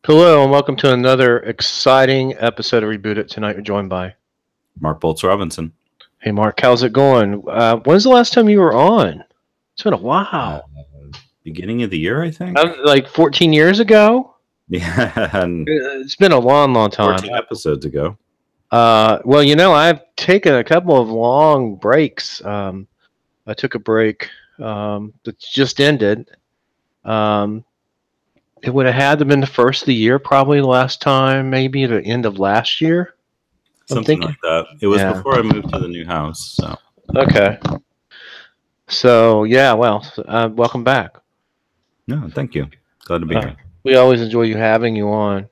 Hello and welcome to another exciting episode of Reboot It. Tonight we're joined by Mark Boltz-Robinson. Hey Mark, how's it going? When's the last time you were on? It's been a while. Beginning of the year, I think. Like 14 years ago? Yeah, and It's been a long time. 14 episodes ago. Well, I've taken a couple of long breaks. I took a break that just ended. It would have had to have been the first of the year, probably the last time, maybe the end of last year. Something like that. It was before I moved to the new house. So okay. So yeah, well, welcome back. No, thank you. Glad to be here. We always enjoy having you on.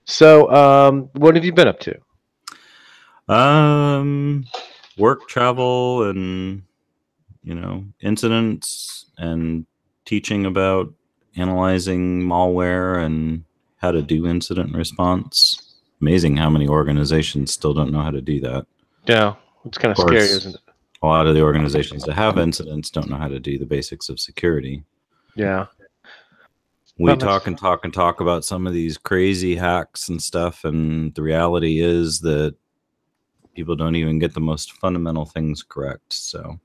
So, what have you been up to? Work, travel, and incidents, and teaching about analyzing malware and how to do incident response. Amazing how many organizations still don't know how to do that. Yeah, it's kind of scary, isn't it? A lot of the organizations that have incidents don't know how to do the basics of security. Yeah. We talk about some of these crazy hacks and stuff, and the reality is that people don't even get the most fundamental things correct. So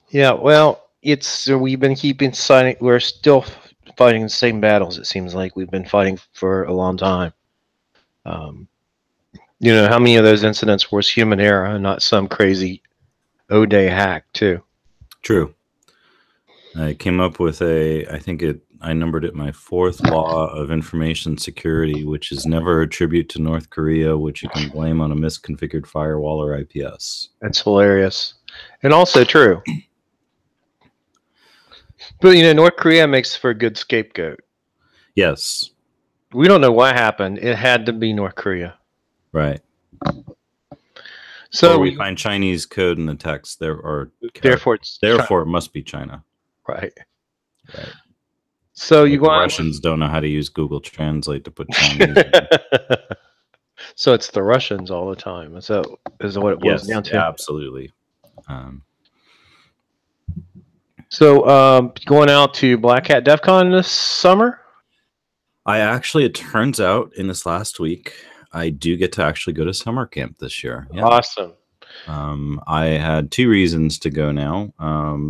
yeah, well, we've been keeping fighting. We're still fighting the same battles. It seems like we've been fighting for a long time. How many of those incidents was human error and not some crazy O-Day hack too? True. I came up with I numbered it my fourth law of information security, which is never attribute to North Korea, which you can blame on a misconfigured firewall or IPS. That's hilarious. And also true. But, North Korea makes for a good scapegoat. Yes. We don't know what happened. It had to be North Korea. Right. So we find Chinese code in the text. Therefore, it must be China. Right. Right. So the Russians don't know how to use Google Translate to put Chinese in. So it's the Russians all the time. So is what it boils down to. Yeah, absolutely. So going out to Black Hat DEF CON this summer? It turns out in this last week, I do get to actually go to summer camp this year. Yeah. Awesome. I had two reasons to go now.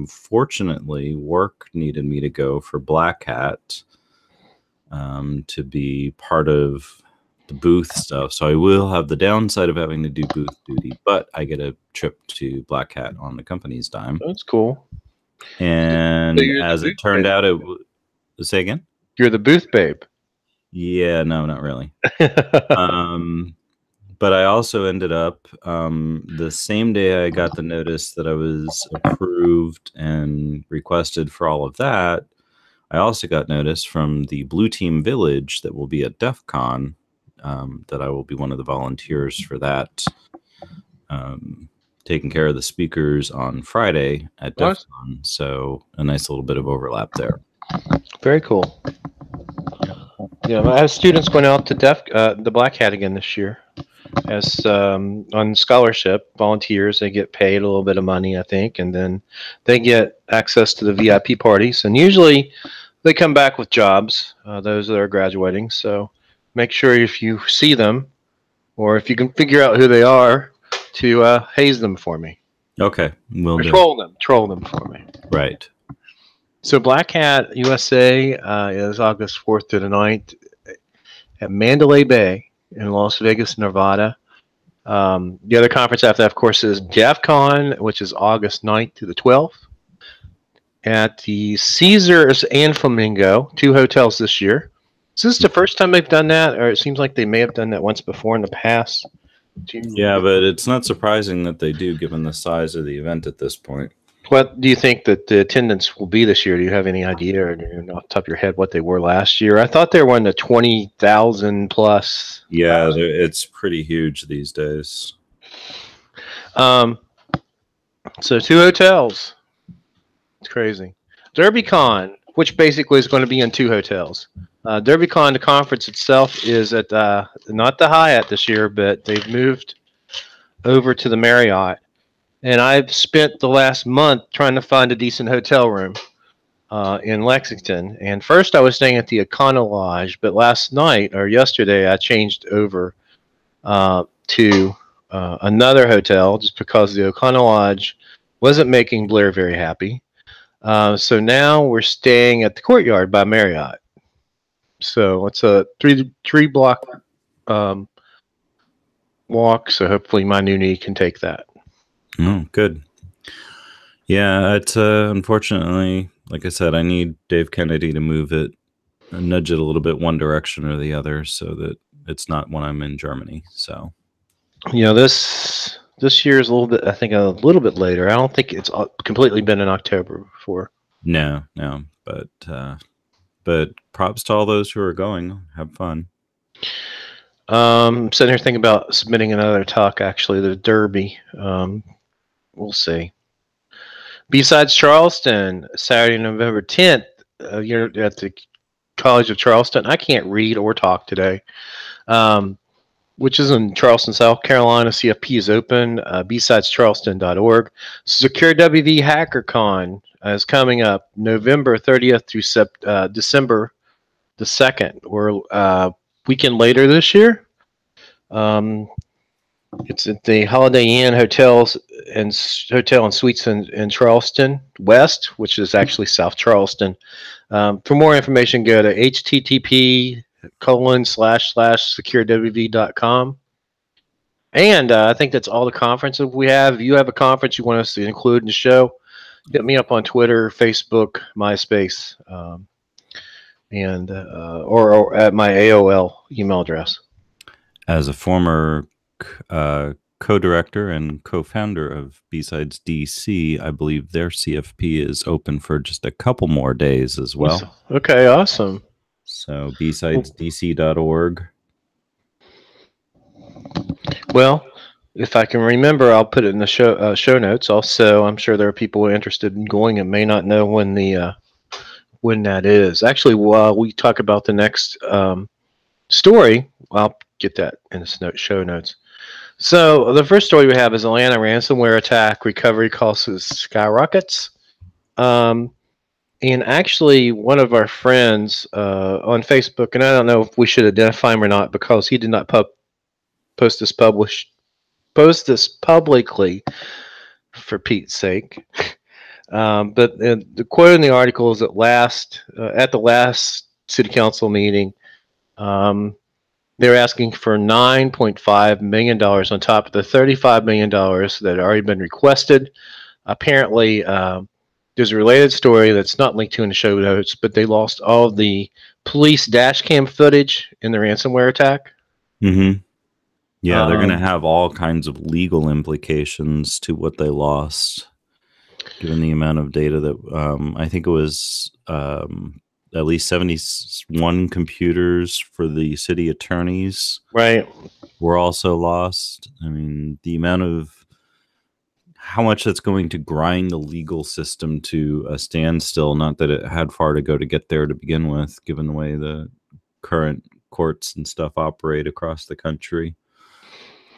Fortunately, work needed me to go for Black Hat to be part of the booth stuff. So I will have the downside of having to do booth duty, but I get a trip to Black Hat on the company's dime. That's cool. And as it turned out, say again? You're the booth babe. Yeah, no, not really. But I also ended up the same day I got the notice that I was approved and requested for all of that. I also got notice from the Blue Team Village that will be at DEF CON that I will be one of the volunteers for that, taking care of the speakers on Friday at DEF CON. So a nice little bit of overlap there. Very cool. Yeah, I have students going out to the Black Hat again this year as on scholarship. Volunteers, they get paid a little bit of money, I think, and then they get access to the VIP parties. And usually they come back with jobs, those that are graduating. So make sure if you see them or if you can figure out who they are to haze them for me. Okay, we'll troll them for me. Right. So Black Hat USA is August 4th to the 9th at Mandalay Bay in Las Vegas, Nevada. The other conference after that, of course, is DEF CON, which is August 9th to the 12th at the Caesars and Flamingo, 2 hotels this year. Is this the first time they've done that, or it seems like they may have done that once before in the past? Yeah, but it's not surprising that they do, given the size of the event at this point. What do you think that the attendance will be this year? Do you have any idea, or off the top of your head, what they were last year? I thought they were in the 20,000 plus. Yeah, it's pretty huge these days. So 2 hotels. It's crazy. DerbyCon, which basically is going to be in 2 hotels. DerbyCon, the conference itself, is at not the Hyatt this year, but they've moved over to the Marriott. And I've spent the last month trying to find a decent hotel room. in Lexington. And first I was staying at the Econo Lodge, but last night or yesterday I changed over to another hotel just because the Econo Lodge wasn't making Blair very happy. So now we're staying at the Courtyard by Marriott. So it's a three block walk. So hopefully my new knee can take that. Oh, good. Yeah, it's unfortunately, like I said, I need Dave Kennedy to move it, nudge it a little bit one direction or the other, so that it's not when I'm in Germany. So, This year is a little bit, I think, a little bit later. I don't think it's completely been in October before. no, but props to all those who are going. Have fun. Sitting here thinking about submitting another talk. Actually, the Derby. We'll see. Besides Charleston, Saturday, November 10th, you're at the College of Charleston. I can't read or talk today. Which is in Charleston, South Carolina. CFP is open. BesidesCharleston.org. Secure WV HackerCon is coming up November 30th through December the 2nd, or weekend later this year. It's at the Holiday Inn Hotels and Hotel and Suites in Charleston West, which is actually South Charleston. For more information, go to http://securewv.com. And I think that's all the conferences we have. If you have a conference you want us to include in the show, hit me up on Twitter, Facebook, MySpace, or at my AOL email address. As a former co-director and co-founder of B-Sides DC, I believe their CFP is open for just a couple more days as well. Okay, awesome. So bsidesdc.org. Well, if I can remember, I'll put it in the show notes. Also, I'm sure there are people interested in going and may not know when that is. Actually, while we talk about the next story, I'll get that in the show notes. So the first story we have is Atlanta ransomware attack recovery costs skyrockets. And actually, one of our friends on Facebook, and I don't know if we should identify him or not because he did not post this publicly, for Pete's sake. But the quote in the article is that at the last city council meeting, they're asking for $9.5 million on top of the $35 million that had already been requested. Apparently, there's a related story that's not linked to in the show notes, but they lost all of the police dash cam footage in the ransomware attack. Mm-hmm. Yeah, they're going to have all kinds of legal implications to what they lost, given the amount of data that I think it was at least 71 computers for the city attorneys were also lost. I mean, the amount of how much that's going to grind the legal system to a standstill, not that it had far to go to get there to begin with, given the way the current courts and stuff operate across the country.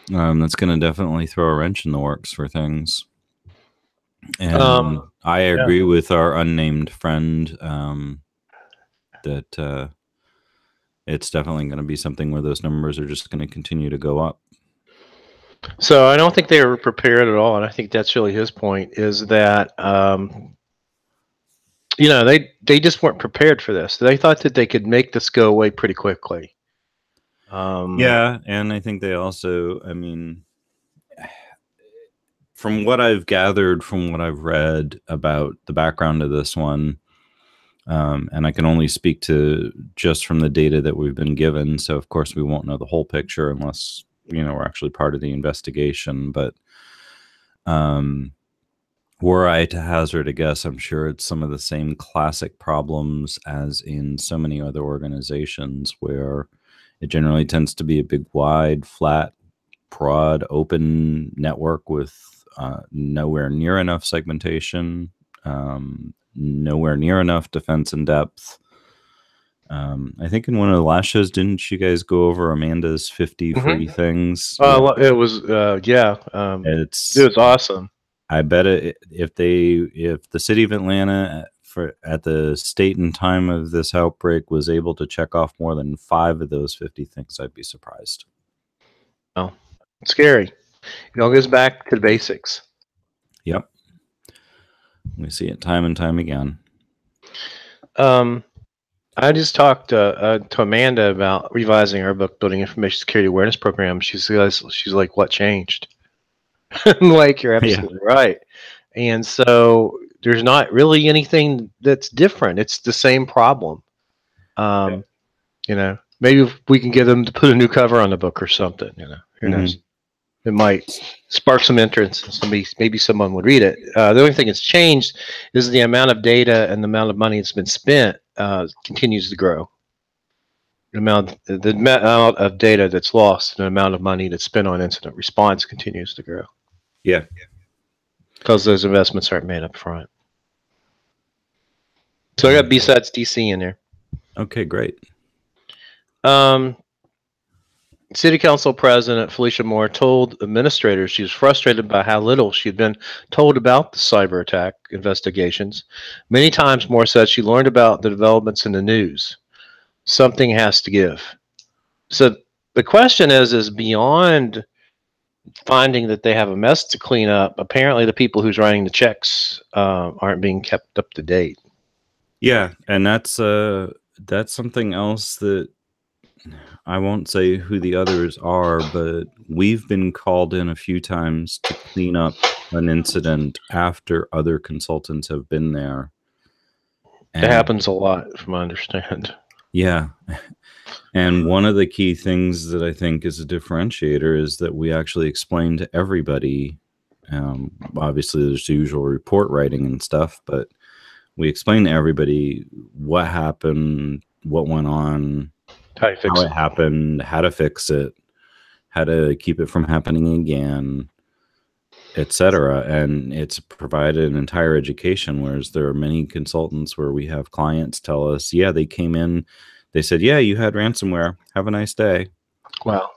That's going to definitely throw a wrench in the works for things. And I agree with our unnamed friend that it's definitely going to be something where those numbers are just going to continue to go up. So I don't think they were prepared at all, and I think that's really his point, is that they just weren't prepared for this. They thought that they could make this go away pretty quickly. Yeah, and I think they also, I mean, from what I've gathered, from what I've read about the background of this one, and I can only speak to just from the data that we've been given. So, of course, we won't know the whole picture unless, we're actually part of the investigation. But were I to hazard a guess, I'm sure it's some of the same classic problems as in so many other organizations where it generally tends to be a big, wide, flat, broad, open network with nowhere near enough segmentation, nowhere near enough defense in depth. I think in one of the last shows, didn't you guys go over Amanda's 50 free things? It was, it was awesome. I bet if the city of Atlanta at the state and time of this outbreak was able to check off more than 5 of those 50 things, I'd be surprised. Oh, scary. It all goes back to the basics. Yep. We see it time and time again. I just talked to Amanda about revising our book, Building Information Security Awareness Program. She's like, what changed? I'm like, you're absolutely right. And so there's not really anything that's different. It's the same problem. You know, maybe if we can get them to put a new cover on the book or something, you know, who knows? It might spark some interest. Maybe someone would read it. The only thing that's changed is the amount of data and the amount of money that's been spent continues to grow. The amount of data that's lost and the amount of money that's spent on incident response continues to grow. Yeah. Because those investments aren't made up front. So I got B-Sides DC in there. Okay, great. City Council President Felicia Moore told administrators she was frustrated by how little she had been told about the cyber attack investigations. Many times, Moore said she learned about the developments in the news. Something has to give. So the question is beyond finding that they have a mess to clean up, apparently the people who's writing the checks aren't being kept up to date. Yeah, and that's something else that I won't say who the others are, but we've been called in a few times to clean up an incident after other consultants have been there. And it happens a lot, from what I understand. Yeah. And one of the key things that I think is a differentiator is that we actually explain to everybody, obviously there's the usual report writing and stuff, but we explain to everybody what happened, what went on, how it happened, how to fix it, how to keep it from happening again, etc. And it's provided an entire education, whereas there are many consultants where we have clients tell us, yeah, they came in, they said, yeah, you had ransomware. Have a nice day. Wow.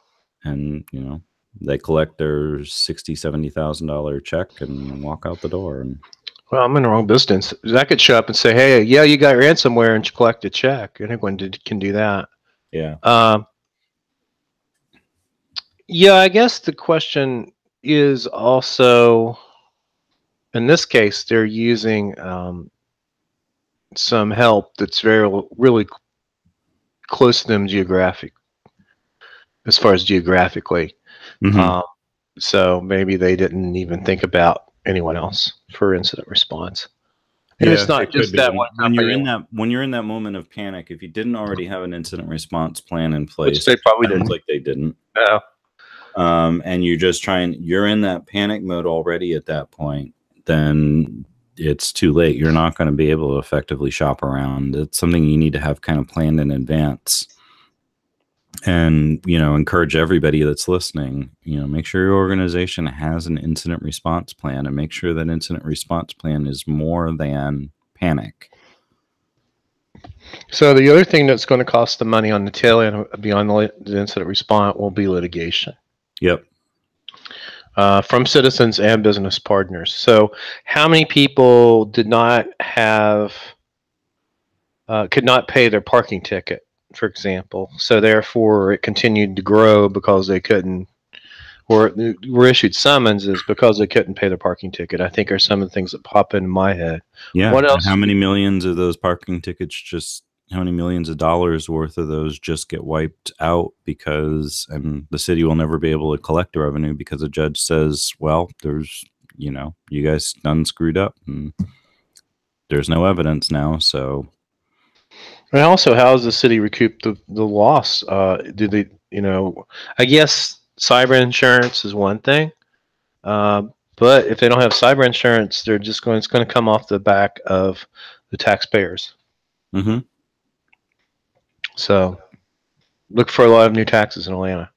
And, you know, they collect their $60,000, $70,000 check and walk out the door. And well, I'm in the wrong business. I could show up and say, hey, yeah, you got ransomware and you collect a check. Anyone can do that. Yeah. Yeah, I guess the question is also, in this case, they're using some help that's really close to them as far as geographically. So maybe they didn't even think about anyone else for incident response. And it's not just that one company. When you're in that moment of panic, if you didn't already have an incident response plan in place, which they probably didn't. Like they didn't. No. And you're in that panic mode already at that point, then it's too late. You're not going to be able to effectively shop around. It's something you need to have kind of planned in advance. And, you know, encourage everybody that's listening, you know, make sure your organization has an incident response plan and make sure that incident response plan is more than panic. So the other thing that's going to cost the money on the tail end beyond the incident response will be litigation. Yep. From citizens and business partners. So how many people could not pay their parking ticket, for example? So therefore it continued to grow because they couldn't, or were issued summonses because they couldn't pay their parking ticket. I think are some of the things that pop into my head. Yeah. What else? How many millions of those parking tickets how many millions of dollars worth of those just get wiped out and the city will never be able to collect the revenue because a judge says, well, there's, you know, you guys done screwed up and there's no evidence now. So. And also, how does the city recoup the loss? Do they, you know, I guess cyber insurance is one thing. But if they don't have cyber insurance, it's going to come off the back of the taxpayers. Mm-hmm. So look for a lot of new taxes in Atlanta.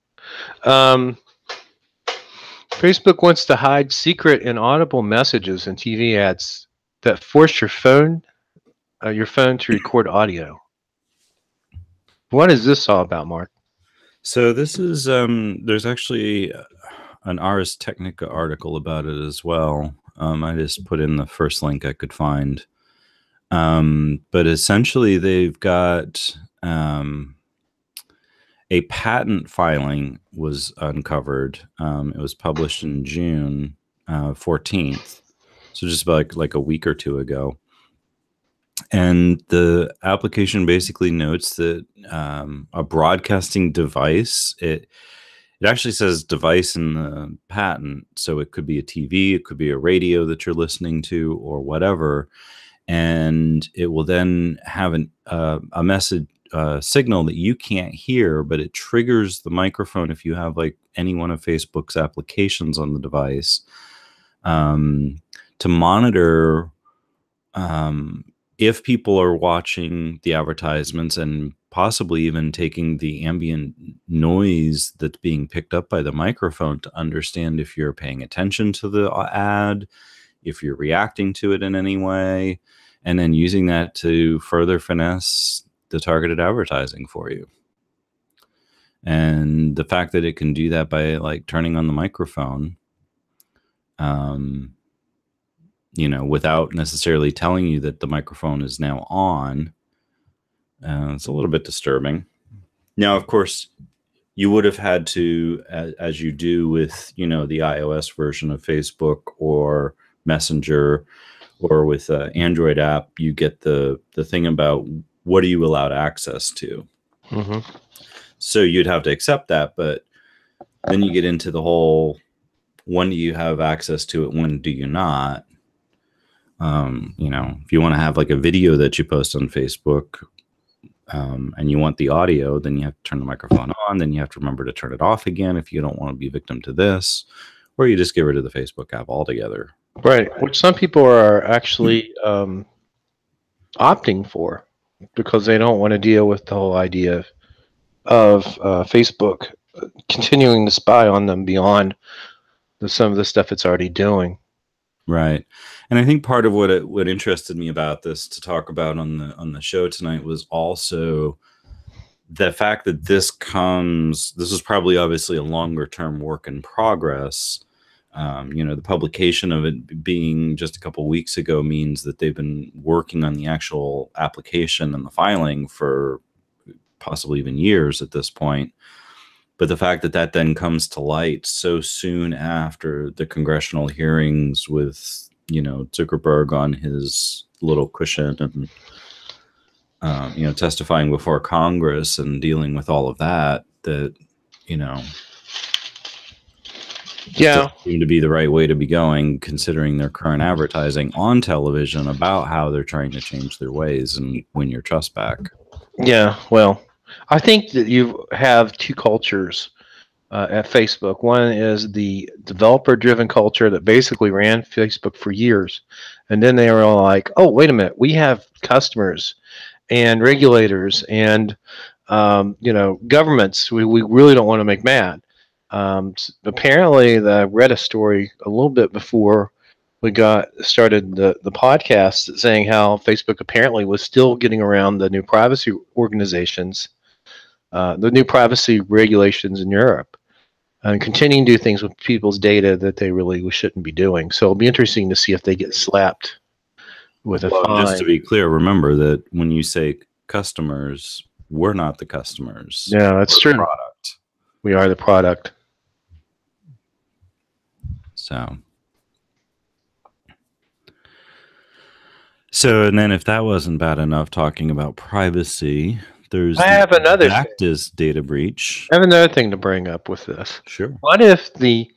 Facebook wants to hide secret and audible messages and TV ads that force your phone to record audio. What is this all about, Mark? So this is there's actually an Ars Technica article about it as well. I just put in the first link I could find. But essentially, they've got a patent filing was uncovered. It was published in June 14th, so just about like a week or two ago. And the application basically notes that a broadcasting device, it actually says device in the patent, so it could be a TV, it could be a radio that you're listening to, or whatever, and it will then have a message signal that you can't hear, but it triggers the microphone if you have like any one of Facebook's applications on the device, to monitor if people are watching the advertisements and possibly even taking the ambient noise that's being picked up by the microphone to understand if you're paying attention to the ad, if you're reacting to it in any way, and then using that to further finesse the targeted advertising for you. And the fact that it can do that by like turning on the microphone, without necessarily telling you that the microphone is now on, it's a little bit disturbing. Now, of course, you would have had to, as you do with, the iOS version of Facebook or Messenger, or with an Android app, you get the thing about what are you allowed access to. Mm-hmm. So you'd have to accept that, but then you get into the whole, when do you have access to it, when do you not? If you want to have like a video that you post on Facebook, and you want the audio, then you have to turn the microphone on, then you have to remember to turn it off again if you don't want to be victim to this, or you just get rid of the Facebook app altogether. Right, which some people are actually opting for, because they don't want to deal with the whole idea of Facebook continuing to spy on them beyond some of the stuff it's already doing. Right. And I think part of what interested me about this to talk about on the show tonight was also the fact that this is probably obviously a longer term work in progress. The publication of it being just a couple weeks ago means that they've been working on the actual application and the filing for possibly even years at this point. But the fact that then comes to light so soon after the congressional hearings with, Zuckerberg on his little cushion and, testifying before Congress and dealing with all of that, doesn't seem to be the right way to be going, considering their current advertising on television about how they're trying to change their ways and win your trust back. Yeah, well, I think that you have two cultures at Facebook. One is the developer-driven culture that basically ran Facebook for years, and then they were all like, "Oh, wait a minute, we have customers and regulators and governments. We really don't want to make mad." Apparently, I read a story a little bit before we got started the podcast saying how Facebook apparently was still getting around the new privacy organizations, the new privacy regulations in Europe, and continuing to do things with people's data that they really shouldn't be doing. So it'll be interesting to see if they get slapped with a fine. Just to be clear, remember that when you say customers, we're not the customers. Yeah, that's true. Product. We are the product. So, and then if that wasn't bad enough, talking about privacy, I have another data breach. I have another thing to bring up with this. Sure. What if the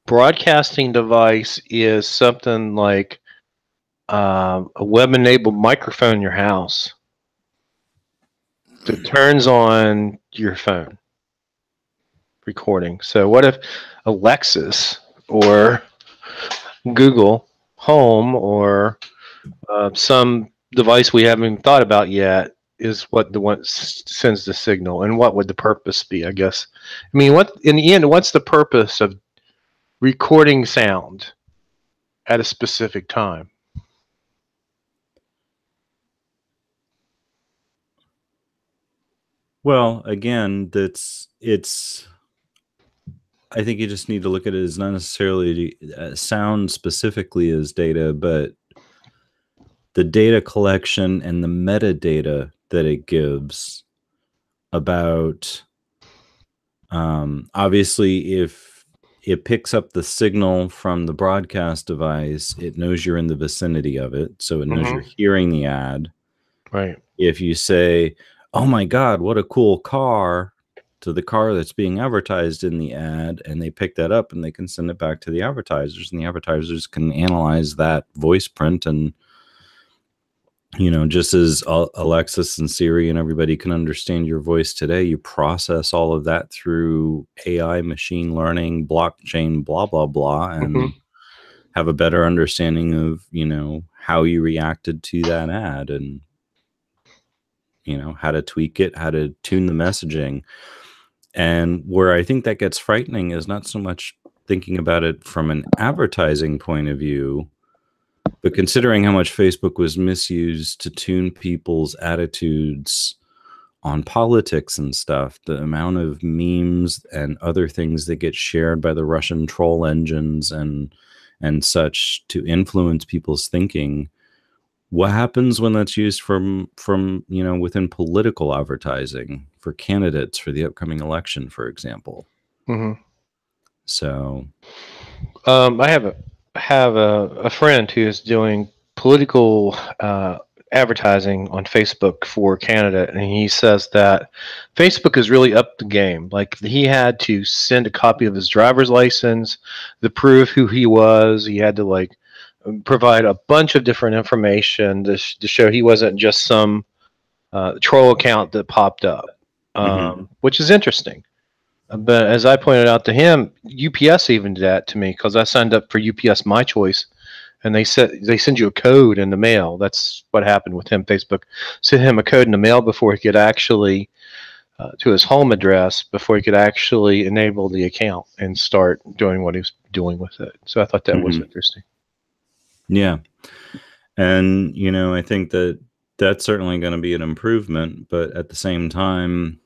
broadcasting device is something like a web-enabled microphone in your house that turns on your phone recording? So what if Alexis or Google Home or some device we haven't even thought about yet is what the one sends the signal, and what would the purpose be? I guess. I mean, what in the end, what's the purpose of recording sound at a specific time? Well, again, I think you just need to look at it as not necessarily sound specifically as data, but the data collection and the metadata that it gives about, obviously, if it picks up the signal from the broadcast device, it knows you're in the vicinity of it, so it knows you're hearing the ad. Right. If you say, "Oh my God, what a cool car," to the car that's being advertised in the ad, and they pick that up and they can send it back to the advertisers, and the advertisers can analyze that voice print, and just as Alexis and Siri and everybody can understand your voice today, you process all of that through AI, machine learning, blockchain, blah blah blah, and have a better understanding of how you reacted to that ad, and how to tweak it, how to tune the messaging. And where I think that gets frightening is not so much thinking about it from an advertising point of view, but considering how much Facebook was misused to tune people's attitudes on politics and stuff, the amount of memes and other things that get shared by the Russian troll engines and such to influence people's thinking. What happens when that's used from within political advertising for candidates for the upcoming election, for example? So, I have a friend who is doing political advertising on Facebook for Canada, and he says that Facebook has really upped the game. Like, he had to send a copy of his driver's license, the proof who he was. He had to provide a bunch of different information to show he wasn't just some troll account that popped up, which is interesting. But as I pointed out to him, UPS even did that to me, because I signed up for UPS My Choice, and they send you a code in the mail. That's what happened with him. Facebook sent him a code in the mail before he could actually to his home address, before he could actually enable the account and start doing what he was doing with it. So I thought that was interesting. Yeah. And, I think that that's certainly going to be an improvement. But at the same time,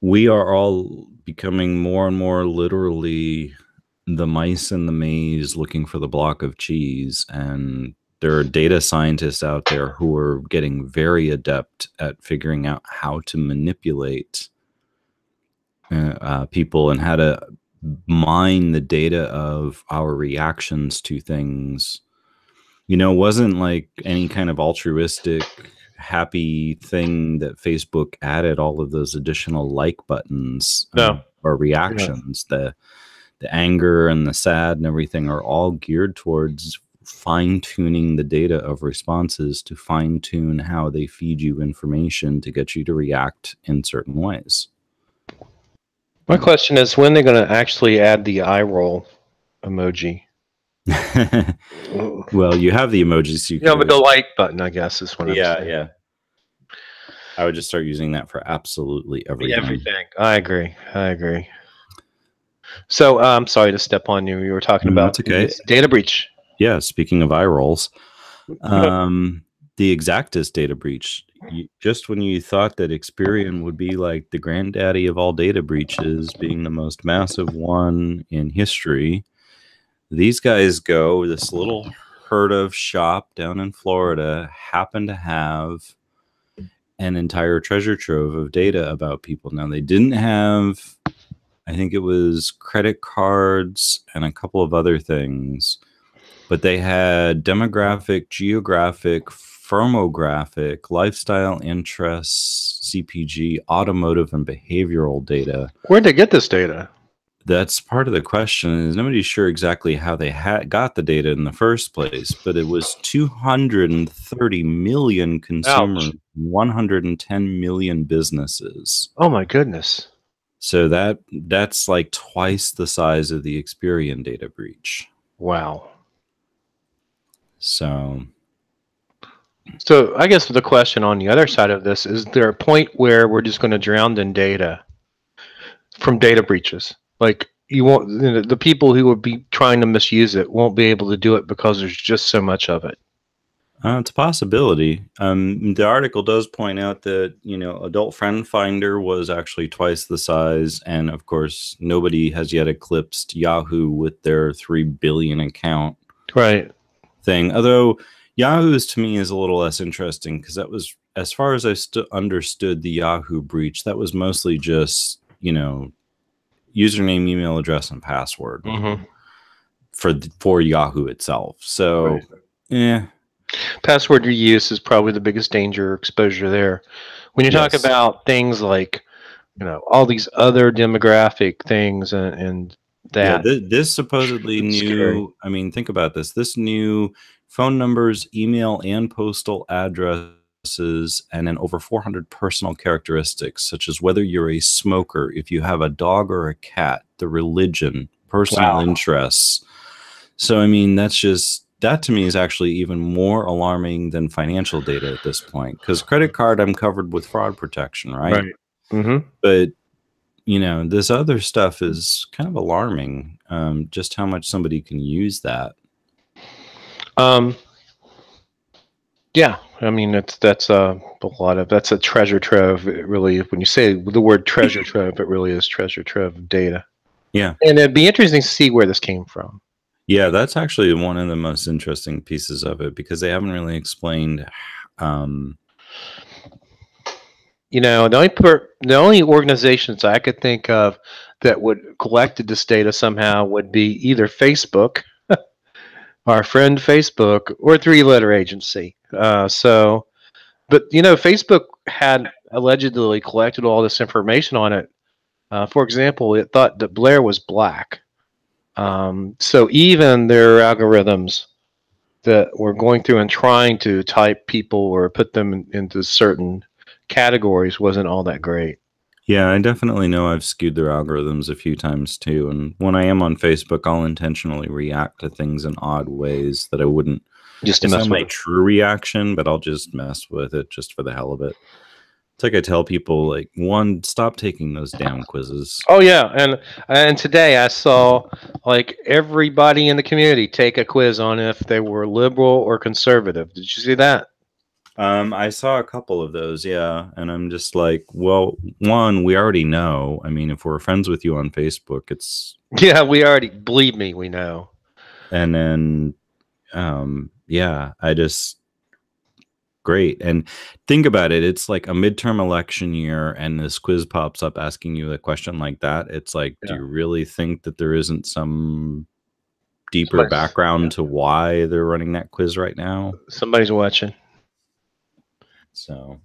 we are all becoming more and more literally the mice in the maze looking for the block of cheese. And there are data scientists out there who are getting very adept at figuring out how to manipulate people and how to mine the data of our reactions to things. It wasn't like any kind of altruistic, happy thing that Facebook added all of those additional like buttons or reactions. The anger and the sad and everything are all geared towards fine-tuning the data of responses to fine-tune how they feed you information to get you to react in certain ways. My question is, when they're going to actually add the eye roll emoji? Well, you have the emojis. So but the like button, I guess, is what I'm saying. Yeah. I would just start using that for absolutely everything. Everything. I agree. So I'm sorry to step on you. You were talking about data breach. Yeah, speaking of eye rolls, the Exactus data breach. Just when you thought that Experian would be like the granddaddy of all data breaches, being the most massive one in history, these guys go, this little herd of shop down in Florida happen to have an entire treasure trove of data about people. Now, they didn't have, I think it was credit cards and a couple of other things, but they had demographic, geographic, firmographic, lifestyle interests, CPG, automotive, and behavioral data. Where'd they get this data? That's part of the question. Is nobody's sure exactly how they got the data in the first place, but it was 230 million consumers, 110 million businesses. Oh my goodness. So that's like twice the size of the Experian data breach. Wow. So I guess the question on the other side of this, is there a point where we're just going to drown in data from data breaches? Like, you won't, the people who would be trying to misuse it won't be able to do it because there's just so much of it. It's a possibility. The article does point out that, Adult Friend Finder was actually twice the size. And of course, nobody has yet eclipsed Yahoo with their 3 billion account right thing. Although Yahoo's to me is a little less interesting because that was, as far as I understood the Yahoo breach, that was mostly just, username, email address, and password for Yahoo itself. So, yeah. Password reuse is probably the biggest danger or exposure there. When you talk about things like, all these other demographic things and that. Yeah, this supposedly new, scary. I mean, think about this. This new phone numbers, email, and postal addresses, and then over 400 personal characteristics, such as whether you're a smoker, if you have a dog or a cat, the religion, personal interests. So, I mean, that to me is actually even more alarming than financial data at this point, because credit card, I'm covered with fraud protection, right? But this other stuff is kind of alarming. Just how much somebody can use that. Yeah, I mean that's a treasure trove. It really, when you say the word treasure trove, it really is treasure trove of data. Yeah, and it'd be interesting to see where this came from. Yeah, that's actually one of the most interesting pieces of it, because they haven't really explained. The only organizations I could think of that would collected this data somehow would be either Facebook, our friend Facebook, or three-letter agency. But Facebook had allegedly collected all this information on it. For example, it thought that Blair was black. So even their algorithms that were going through and trying to type people or put them into certain categories wasn't all that great. Yeah, I definitely know I've skewed their algorithms a few times too. And when I am on Facebook, I'll intentionally react to things in odd ways that I wouldn't. Just to mess with my true reaction, but I'll just mess with it just for the hell of it. It's like I tell people, like, one, stop taking those damn quizzes. Oh yeah, and today I saw like everybody in the community take a quiz on if they were liberal or conservative. Did you see that? I saw a couple of those, yeah, and I'm just like, well, one, we already know. I mean, if we're friends with you on Facebook, it's we already, believe me, we know. And then, yeah, great. And think about it. It's like a midterm election year, and this quiz pops up asking you a question like that. It's like, do you really think that there isn't some deeper background to why they're running that quiz right now? Somebody's watching. So,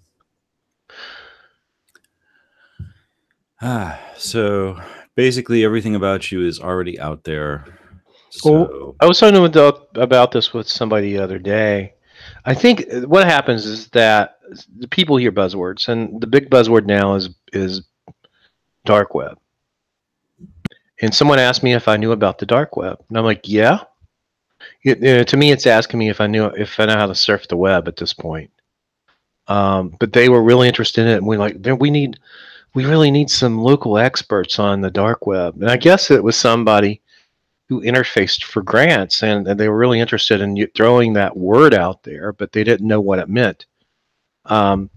so basically everything about you is already out there. So I was talking about this with somebody the other day. I think what happens is that the people hear buzzwords, and the big buzzword now is dark web. And someone asked me if I knew about the dark web, and I'm like, yeah. To me, it's asking me if I know how to surf the web at this point. But they were really interested in it, and we really need some local experts on the dark web. And I guess it was somebody who interfaced for grants, and they were really interested in throwing that word out there, but they didn't know what it meant. And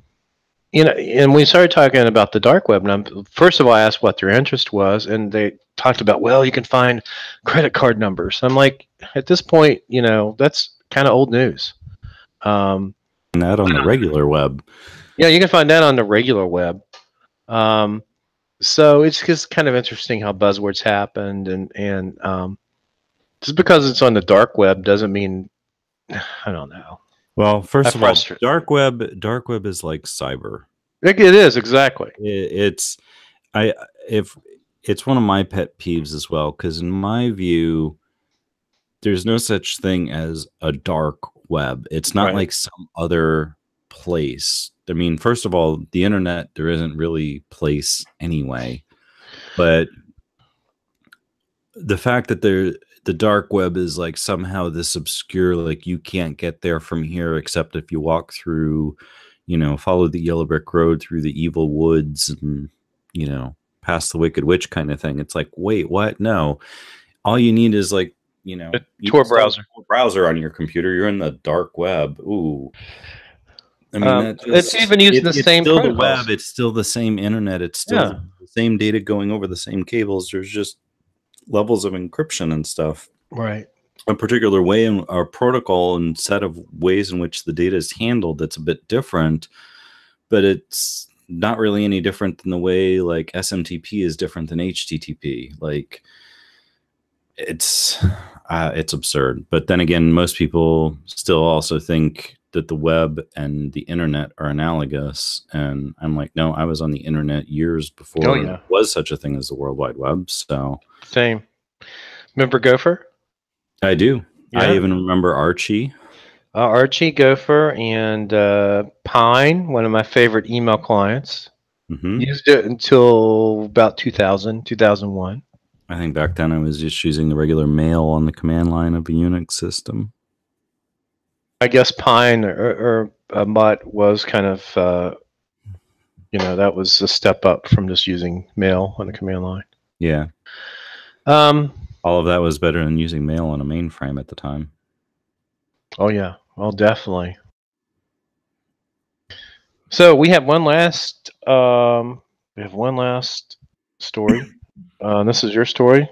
we started talking about the dark web, and first of all, I asked what their interest was, and they talked about, well, you can find credit card numbers. I'm like, at this point, that's kind of old news. That on the regular web. Yeah, you can find that on the regular web. So it's just kind of interesting how buzzwords happened, and just because it's on the dark web doesn't mean, I don't know. Well, first of all, dark web is like cyber. It is, exactly. It's one of my pet peeves as well, because in my view, there's no such thing as a dark web. It's not like some other place. I mean, first of all, the internet, there isn't really place anyway. But the fact that the dark web is like somehow this obscure, like you can't get there from here except if you walk through, follow the yellow brick road through the evil woods and, past the wicked witch kind of thing. It's like, wait, what? No. All you need is like, a Tor browser on your computer. You're in the dark web. Ooh. I mean, it's even using the same still protocols. The web. It's still the same internet. It's still the same data going over the same cables. There's just levels of encryption and stuff. Right. a particular way in our protocol and set of ways in which the data is handled that's a bit different, but it's not really any different than the way like SMTP is different than HTTP. Like it's absurd. But then again, most people still also think that the web and the internet are analogous. And I'm like, no, I was on the internet years before there was such a thing as the World Wide Web. So same. Remember Gopher? I do. Yeah. I even remember Archie. Archie, Gopher, and Pine, one of my favorite email clients. Used it until about 2000, 2001. I think back then I was just using the regular mail on the command line of a Unix system. I guess Pine or Mutt was kind of, that was a step up from just using mail on the command line. Yeah. All of that was better than using mail on a mainframe at the time. Oh, yeah. Well, definitely. So we have one last story. This is your story.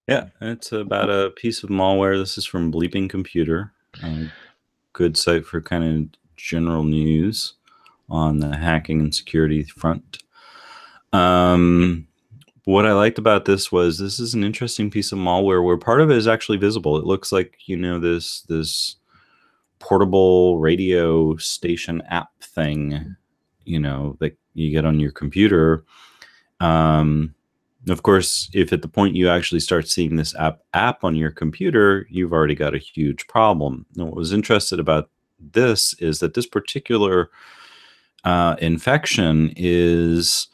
Yeah, it's about a piece of malware. This is from Bleeping Computer, a good site for kind of general news on the hacking and security front. What I liked about this is an interesting piece of malware where part of it is actually visible. It looks like, this portable radio station app thing, that you get on your computer. Of course, if at the point you actually start seeing this app on your computer, you've already got a huge problem. Now, what was interesting about this is that this particular infection is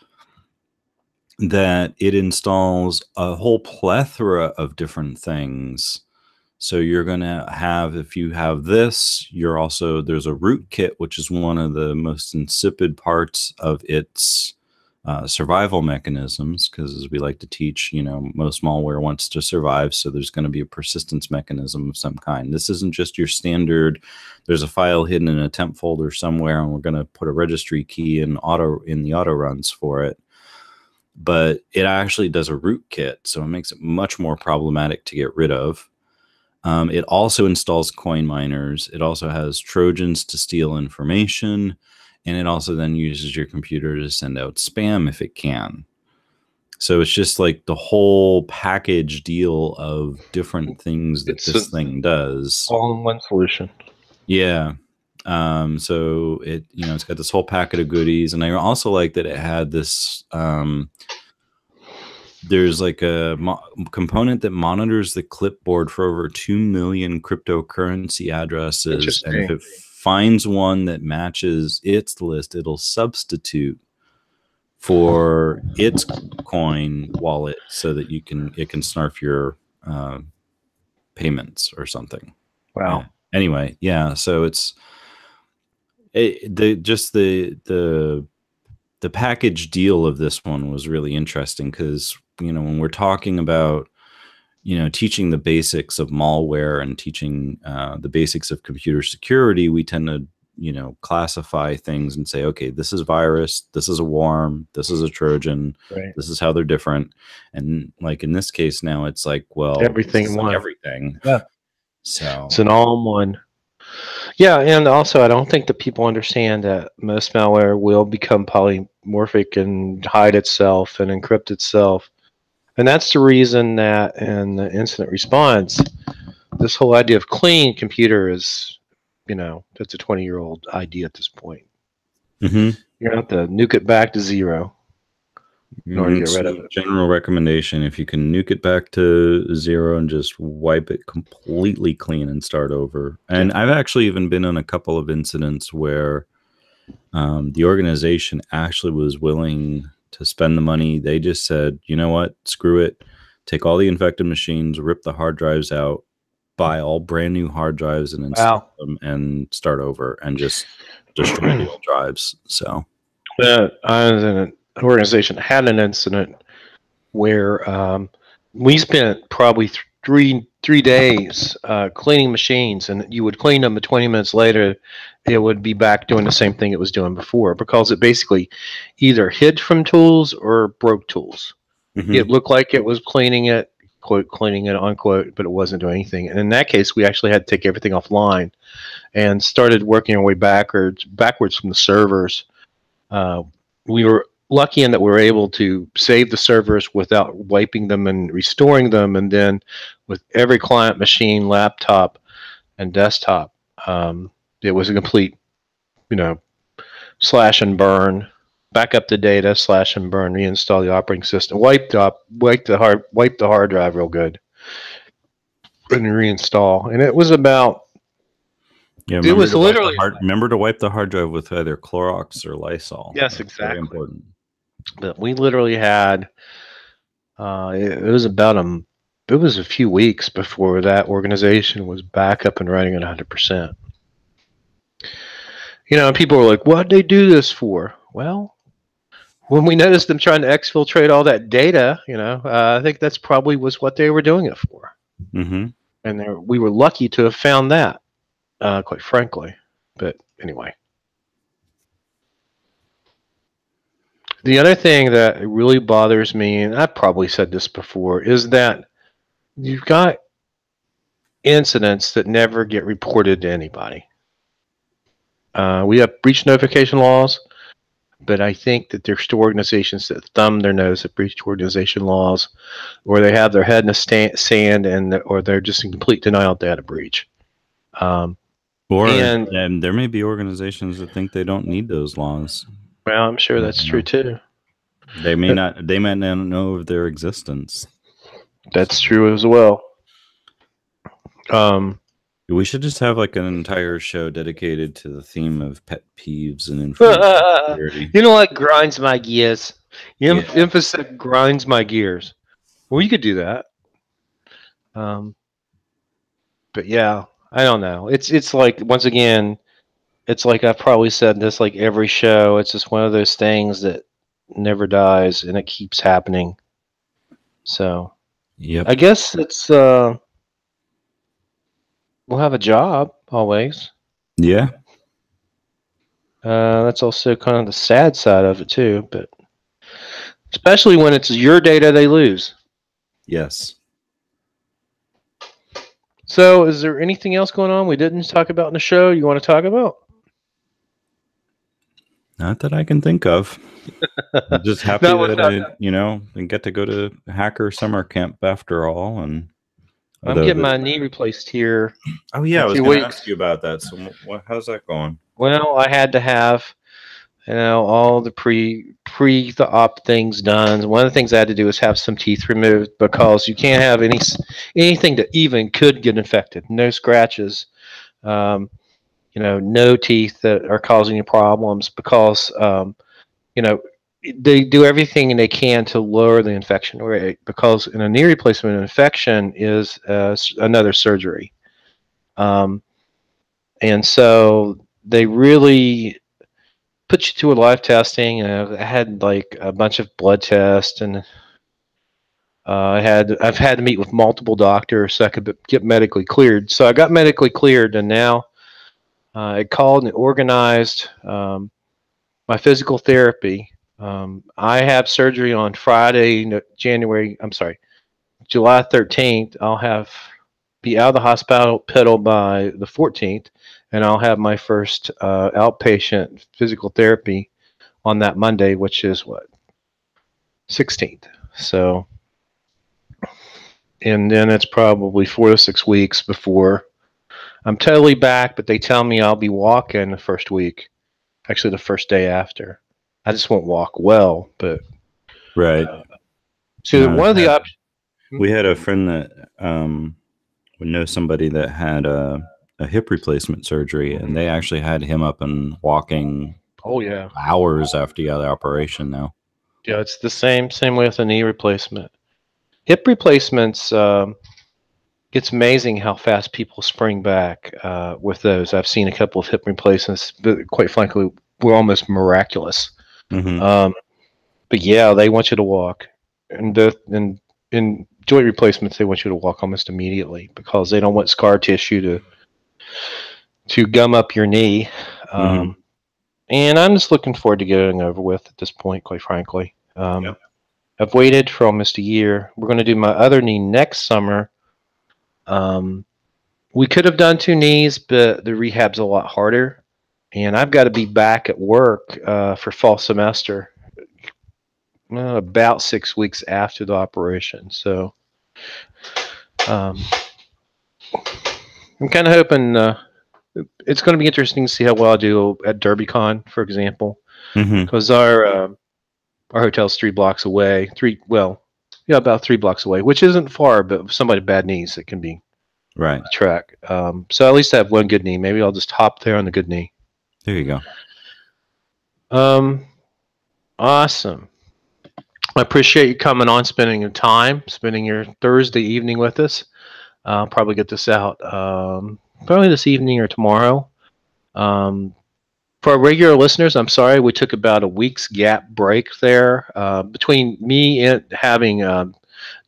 that it installs a whole plethora of different things. So you're going to have, if you have this, there's a rootkit, which is one of the most insipid parts of its survival mechanisms, because as we like to teach, most malware wants to survive. So there's going to be a persistence mechanism of some kind. This isn't just your standard, there's a file hidden in a temp folder somewhere, and we're going to put a registry key in the auto runs for it. But it actually does a rootkit, so it makes it much more problematic to get rid of. It also installs coin miners. It also has Trojans to steal information, and it also then uses your computer to send out spam if it can. So it's just like the whole package deal of different things that this thing does. All in one solution. Yeah. So it's got this whole packet of goodies, and I also like that it had this. There's like a component that monitors the clipboard for over 2 million cryptocurrency addresses, and if it finds one that matches its list, it'll substitute for its coin wallet so that it can snarf your payments or something. Wow. Yeah. Anyway, yeah. So the package deal of this one was really interesting because, when we're talking about, teaching the basics of malware and teaching the basics of computer security, we tend to, classify things and say, okay, this is virus, this is a worm, this is a Trojan, right. This is how they're different. And like in this case now, it's like, well, everything. Like everything. Yeah. So it's an all-in-one. Yeah, and also I don't think that people understand that most malware will become polymorphic and hide itself and encrypt itself. And that's the reason that in the incident response, this whole idea of clean computer is, that's a 20-year-old idea at this point. Mm-hmm. You're going to have to nuke it back to zero in order to get rid of it. General recommendation, if you can nuke it back to zero and just wipe it completely clean and start over. And I've actually even been in a couple of incidents where the organization actually was willing to spend the money. They just said, you know what, screw it. Take all the infected machines, rip the hard drives out, buy all brand new hard drives and install them and start over and just destroy the old drives. So I was in an organization that had an incident where we spent probably three days cleaning machines, and you would clean them, and 20 minutes later it would be back doing the same thing it was doing before, because it basically either hid from tools or broke tools. Mm-hmm. It looked like it was cleaning it, quote cleaning it unquote, but it wasn't doing anything. And in that case, we actually had to take everything offline and started working our way backwards from the servers. We were lucky in that we were able to save the servers without wiping them and restoring them, and then with every client machine, laptop, and desktop, it was a complete, slash and burn, back up the data, slash and burn, reinstall the operating system, wipe the hard drive real good, and reinstall. And it was about. Yeah, It was literally. Remember to wipe the hard drive with either Clorox or Lysol. Yes, That's exactly. very important. But we literally had. It was a few weeks before that organization was back up and running at 100%. People were like, "What'd they do this for?" Well, when we noticed them trying to exfiltrate all that data, I think that's probably was what they were doing it for. Mm-hmm. And we were lucky to have found that, quite frankly. But anyway. The other thing that really bothers me, and I've probably said this before, is that you've got incidents that never get reported to anybody. We have breach notification laws, but I think that there's still organizations that thumb their nose at breach organization laws, or they have their head in the sand, or they're just in complete denial of data breach. And there may be organizations that think they don't need those laws. Well, I'm sure that's true too. They may not know of their existence. That's true as well. We should just have like an entire show dedicated to the theme of pet peeves and information security. You know what grinds my gears? Emphasis grinds my gears. Well, you could do that. But yeah, I don't know. It's like, once again, it's like I've probably said this like every show. It's just one of those things that never dies and it keeps happening. So, yep. I guess it's we'll have a job always. Yeah. That's also kind of the sad side of it too, but especially when it's your data they lose. Yes. So, is there anything else going on we didn't talk about in the show you want to talk about? Not that I can think of. I'm just happy that I get to go to hacker summer camp after all. And I'm getting my knee replaced here. Oh yeah, I was going to ask you about that. So how's that going? Well, I had to have all the pre-op things done. One of the things I had to do is have some teeth removed, because you can't have anything that even could get infected. No scratches. No teeth that are causing you problems, because they do everything they can to lower the infection rate, because in a knee replacement, an infection is another surgery. And so they really put you through a live testing. I had like a bunch of blood tests, and I've had to meet with multiple doctors so I could get medically cleared. So I got medically cleared, and now I called and organized my physical therapy. I have surgery on Friday, July 13th. I'll be out of the hospital by the 14th, and I'll have my first outpatient physical therapy on that Monday, which is 16th. So, and then it's probably 4 to 6 weeks before I'm totally back, but they tell me I'll be walking the first week. Actually, the first day after. I just won't walk well, but... Right. So one of the options... We had a friend that would know somebody that had a hip replacement surgery, and they actually had him up and walking hours after he got the operation now. Yeah, it's the same way with a knee replacement. Hip replacements... it's amazing how fast people spring back with those. I've seen a couple of hip replacements, but quite frankly, were almost miraculous. Mm-hmm. But yeah, they want you to walk. And in joint replacements, they want you to walk almost immediately, because they don't want scar tissue to gum up your knee. And I'm just looking forward to getting over with at this point, quite frankly. I've waited for almost a year. We're going to do my other knee next summer. We could have done 2 knees, but the rehab's a lot harder. And I've got to be back at work for fall semester about 6 weeks after the operation. So um, I'm kind of hoping it's going to be interesting to see how well I do at DerbyCon, for example, because our hotel's 3 blocks away. About 3 blocks away, which isn't far, but if somebody with bad knees, it can be Right. a trek. So at least I have one good knee. Maybe I'll just hop there on the good knee. There you go. Awesome. I appreciate you coming on, spending your Thursday evening with us. I'll probably get this out probably this evening or tomorrow. For our regular listeners, I'm sorry we took about a week's gap break there. Between me and having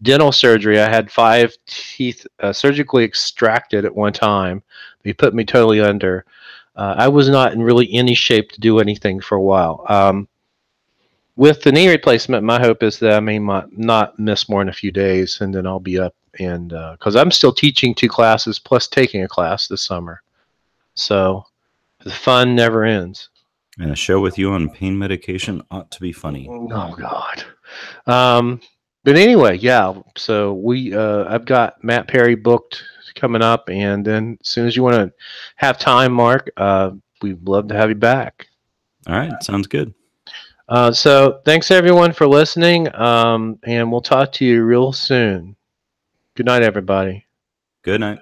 dental surgery, I had 5 teeth surgically extracted at one time. They put me totally under. I was not in really any shape to do anything for a while. With the knee replacement, my hope is that I may not miss more than a few days, and then I'll be up. And because I'm still teaching 2 classes plus taking a class this summer, so the fun never ends. And a show with you on pain medication ought to be funny. Oh God. But anyway, yeah. So I've got Matt Perry booked coming up, and then as soon as you want to have time, Mark, we'd love to have you back. All right, sounds good. So thanks everyone for listening, and we'll talk to you real soon. Good night, everybody. Good night.